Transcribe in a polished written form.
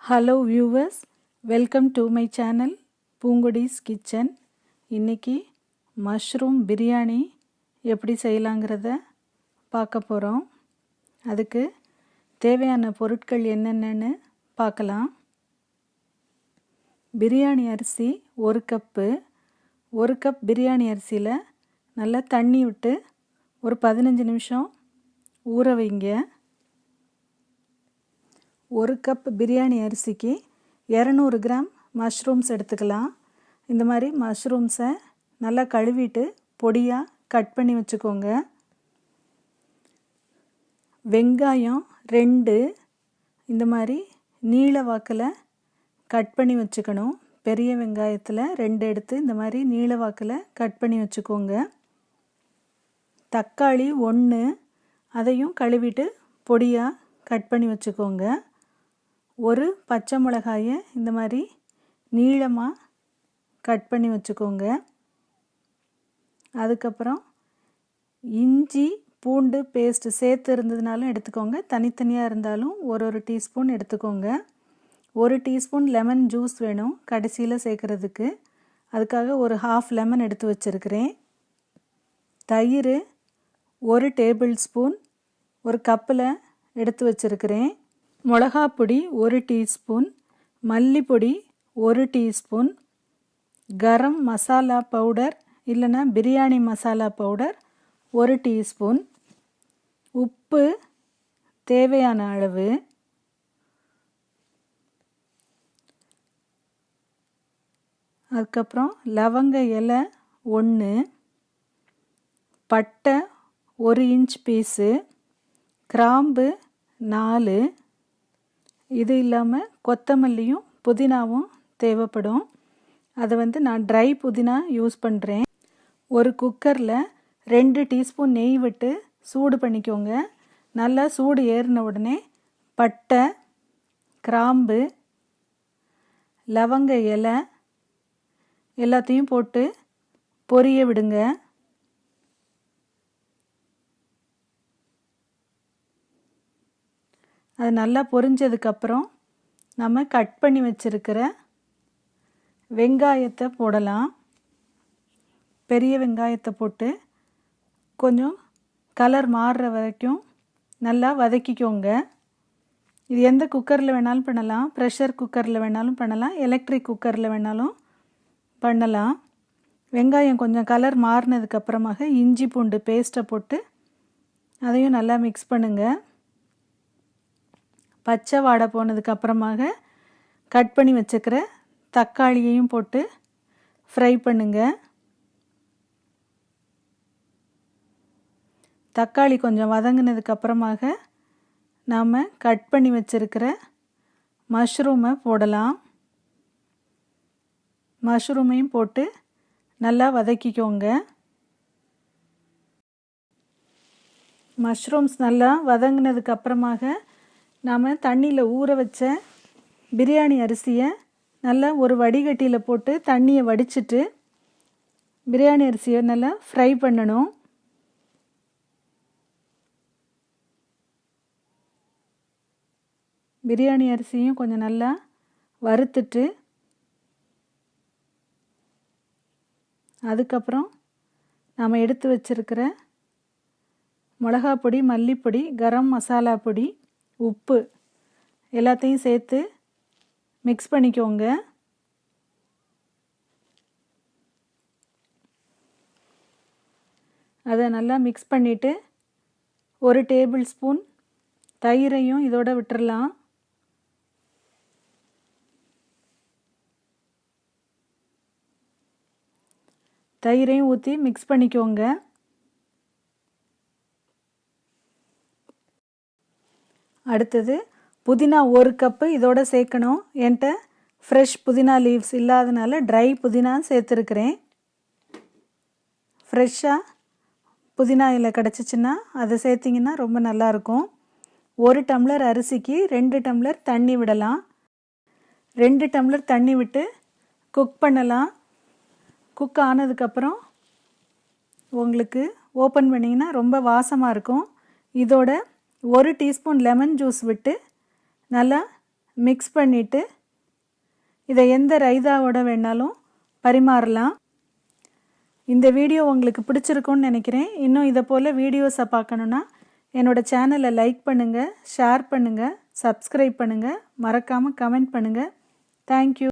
Hello viewers, welcome to my channel Poongodi's kitchen. இன்றைக்கி mushroom biryani எப்படி செய்யலாங்கிறத பார்க்க போகிறோம். அதுக்கு தேவையான பொருட்கள் என்னென்னு பார்க்கலாம். பிரியாணி அரிசி 1 கப்பு. 1 கப் பிரியாணி அரிசியில் நல்லா தண்ணி விட்டு ஒரு 15 நிமிஷம் ஊற வைங்க. 1 கப் பிரியாணி அரிசிக்கு 200 கிராம் மஷ்ரூம்ஸ் எடுத்துக்கலாம். இந்த மாதிரி மஷ்ரூம்ஸை நல்லா கழுவிட்டு பொடியாக கட் பண்ணி வச்சுக்கோங்க. வெங்காயம் 2 இந்த மாதிரி நீள வாக்கில் கட் பண்ணி வச்சுக்கணும். பெரிய வெங்காயத்தில் 2 எடுத்து இந்த மாதிரி நீள வாக்கில் கட் பண்ணி வச்சுக்கோங்க. தக்காளி 1 அதையும் கழுவிட்டு பொடியாக கட் பண்ணி வச்சுக்கோங்க. ஒரு பச்சை மிளகாயை இந்த மாதிரி நீளமாக கட் பண்ணி வச்சுக்கோங்க. அதுக்கப்புறம் இஞ்சி பூண்டு பேஸ்ட்டு சேர்த்து இருந்ததுனாலும் எடுத்துக்கோங்க, தனித்தனியாக இருந்தாலும் ஒரு டீஸ்பூன் எடுத்துக்கோங்க. 1 டீஸ்பூன் லெமன் ஜூஸ் வேணும் கடைசியில் சேர்க்குறதுக்கு, அதுக்காக ஒரு ஹாஃப் லெமன் எடுத்து வச்சுருக்கிறேன். தயிர் 1 டேபிள் ஸ்பூன் ஒரு கப்பில் எடுத்து வச்சுருக்கிறேன். மிளகாப்பொடி 1 teaspoon, மல்லிப்பொடி 1 teaspoon, garam masala powder இல்லைன்னா பிரியாணி மசாலா பவுடர் 1 டீஸ்பூன், உப்பு தேவையான அளவு, அதுக்கப்புறம் லவங்க இலை 1, பட்டை 1 இன்ச் பீஸு, கிராம்பு 4, இது இல்லாமல் கொத்தமல்லியும் புதினாவும் தேவைப்படும். அதை நான் ட்ரை புதினா யூஸ் பண்ணுறேன். ஒரு குக்கரில் 2 டீஸ்பூன் நெய் விட்டு சூடு பண்ணிக்கோங்க. நல்லா சூடு ஏறின உடனே பட்டை, கிராம்பு, லவங்க இலை எல்லாத்தையும் போட்டு பொரிய விடுங்க. அது நல்லா பொரிஞ்சதுக்கப்புறம் நம்ம கட் பண்ணி வச்சுருக்கிற வெங்காயத்தை போடலாம். பெரிய வெங்காயத்தை போட்டு கொஞ்சம் கலர் மாறுற வரைக்கும் நல்லா வதக்கிக்கோங்க. இது எந்த குக்கரில் வேணாலும் பண்ணலாம், ப்ரெஷர் குக்கரில் வேணாலும் பண்ணலாம், எலக்ட்ரிக் குக்கரில் வேணாலும் பண்ணலாம். வெங்காயம் கொஞ்சம் கலர் மாறினதுக்கப்புறமாக இஞ்சி பூண்டு பேஸ்ட்டை போட்டு அதையும் நல்லா மிக்ஸ் பண்ணுங்கள். பச்சை வாடை போனதுக்கப்புறமாக கட் பண்ணி வச்சுக்கிற தக்காளியையும் போட்டு ஃப்ரை பண்ணுங்க. தக்காளி கொஞ்சம் வதங்கினதுக்கப்புறமாக நாம் கட் பண்ணி வச்சுருக்கிற மஷ்ரூமை போடலாம். மஷ்ரூமையும் போட்டு நல்லா வதக்கிக்கோங்க. மஷ்ரூம்ஸ் நல்லா வதங்கினதுக்கப்புறமாக நாம் தண்ணியில் ஊற வச்ச பிரியாணி அரிசியை நல்லா ஒரு வடிகட்டியில் போட்டு தண்ணியை வடிச்சிட்டு பிரியாணி அரிசியை நல்லா ஃப்ரை பண்ணணும். பிரியாணி அரிசியும் கொஞ்சம் நல்லா வறுத்துட்டு அதுக்கப்புறம் நாம் எடுத்து வச்சிருக்கிற மிளகாப்பொடி, மல்லிப்பொடி, கரம் மசாலா பொடி, உப்பு எல்லாத்தையும் சேர்த்து மிக்ஸ் பண்ணிக்கோங்க. அதை நல்லா மிக்ஸ் பண்ணிவிட்டு 1 டேபிள் ஸ்பூன் தயிரையும் இதோட விட்டுறலாம். தயிரையும் ஊற்றி மிக்ஸ் பண்ணிக்கோங்க. அடுத்தது புதினா 1 கப்பு இதோட சேர்க்கணும். என்கிட்ட ஃப்ரெஷ் புதினா லீவ்ஸ் இல்லாதனால ட்ரை புதினா சேர்த்துருக்கிறேன். ஃப்ரெஷ்ஷாக புதினா இலை கிடச்சிச்சின்னா அதை சேர்த்திங்கன்னா ரொம்ப நல்லாயிருக்கும். 1 டம்ளர் அரிசிக்கு 2 டம்ளர் தண்ணி விடலாம். 2 டம்ளர் தண்ணி விட்டு குக் பண்ணலாம். குக் ஆனதுக்கப்புறம் உங்களுக்கு ஓப்பன் பண்ணிங்கன்னா ரொம்ப வாசமாக இருக்கும். இதோட 1 டீஸ்பூன் லெமன் ஜூஸ் விட்டு நல்லா மிக்ஸ் பண்ணிவிட்டு இதை எந்த ரைதாவோட வேணாலும் பரிமாறலாம். இந்த வீடியோ உங்களுக்கு பிடிச்சிருக்கும்னு நினைக்கிறேன். இன்னும் இதை போல் வீடியோஸை பார்க்கணுன்னா என்னோடய சேனலை லைக் பண்ணுங்கள், ஷேர் பண்ணுங்கள், சப்ஸ்கிரைப் பண்ணுங்கள், மறக்காமல் கமெண்ட் பண்ணுங்கள். தேங்க்யூ.